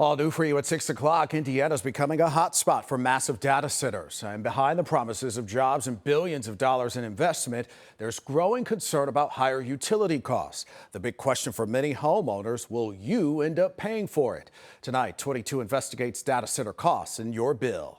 All new for you at 6 o'clock. Indiana's becoming a hot spot for massive data centers. And behind the promises of jobs and billions of dollars in investment, there's growing concern about higher utility costs. The big question for many homeowners, will you end up paying for it? Tonight, 22 investigates data center costs in your bill.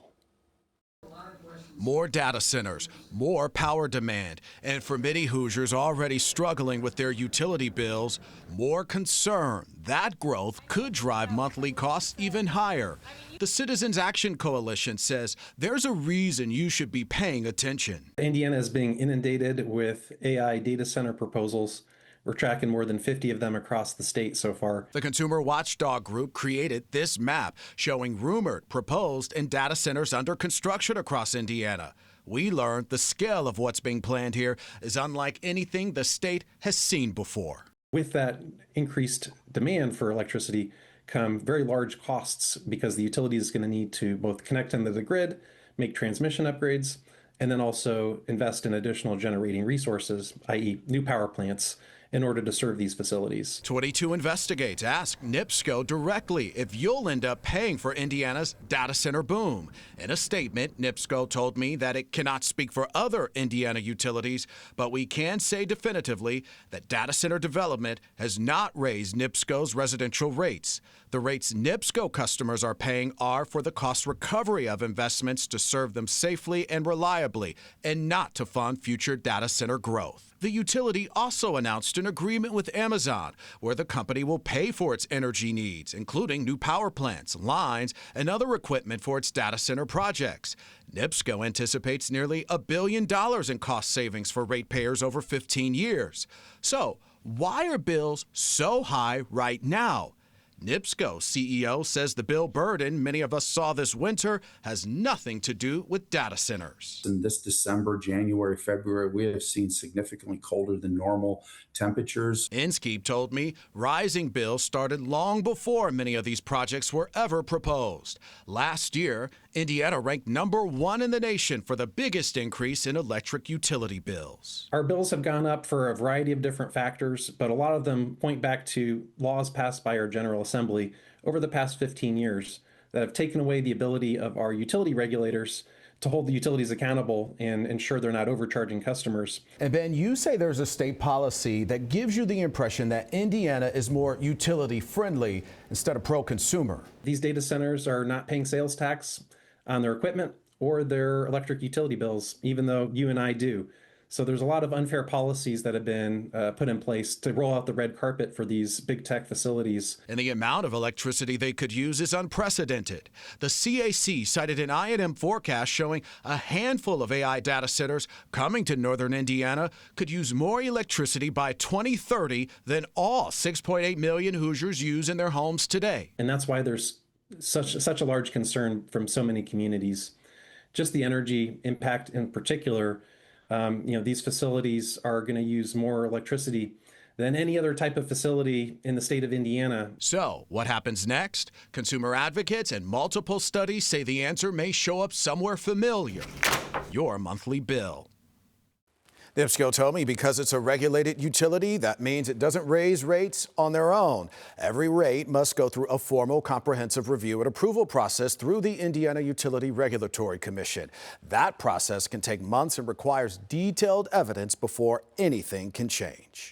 More data centers, more power demand, and for many Hoosiers already struggling with their utility bills, more concern that growth could drive monthly costs even higher. The Citizens Action Coalition says there's a reason you should be paying attention. Indiana is being inundated with AI data center proposals. We're tracking more than 50 of them across the state so far. The consumer watchdog group created this map showing rumored, proposed, and data centers under construction across Indiana. We learned the scale of what's being planned here is unlike anything the state has seen before. With that increased demand for electricity come very large costs because the utility is going to need to both connect into the grid, make transmission upgrades, and then also invest in additional generating resources, i.e. new power plants, in order to serve these facilities. 22 Investigates asked NIPSCO directly if you'll end up paying for Indiana's data center boom. In a statement, NIPSCO told me that it cannot speak for other Indiana utilities, but we can say definitively that data center development has not raised NIPSCO's residential rates. The rates NIPSCO customers are paying are for the cost recovery of investments to serve them safely and reliably, and not to fund future data center growth. The utility also announced an agreement with Amazon, where the company will pay for its energy needs, including new power plants, lines, and other equipment for its data center projects. NIPSCO anticipates nearly $1 billion in cost savings for ratepayers over 15 years. So, why are bills so high right now? NIPSCO CEO says the bill burden many of us saw this winter has nothing to do with data centers. In this December, January, February, we have seen significantly colder than normal temperatures. Inskeep told me rising bills started long before many of these projects were ever proposed. Last year, Indiana ranked #1 in the nation for the biggest increase in electric utility bills. Our bills have gone up for a variety of different factors, but a lot of them point back to laws passed by our General Assembly over the past 15 years that have taken away the ability of our utility regulators to hold the utilities accountable and ensure they're not overcharging customers. And Ben, you say there's a state policy that gives you the impression that Indiana is more utility friendly instead of pro-consumer. These data centers are not paying sales tax on their equipment or their electric utility bills, even though you and I do. So there's a lot of unfair policies that have been put in place to roll out the red carpet for these big tech facilities. And the amount of electricity they could use is unprecedented. The CAC cited an I&M forecast showing a handful of AI data centers coming to northern Indiana could use more electricity by 2030 than all 6.8 million Hoosiers use in their homes today. And that's why there's such a large concern from so many communities. Just the energy impact in particular. These facilities are going to use more electricity than any other type of facility in the state of Indiana. So, what happens next? Consumer advocates and multiple studies say the answer may show up somewhere familiar: your monthly bill. NIPSCO told me because it's a regulated utility, that means it doesn't raise rates on their own. Every rate must go through a formal comprehensive review and approval process through the Indiana Utility Regulatory Commission. That process can take months and requires detailed evidence before anything can change.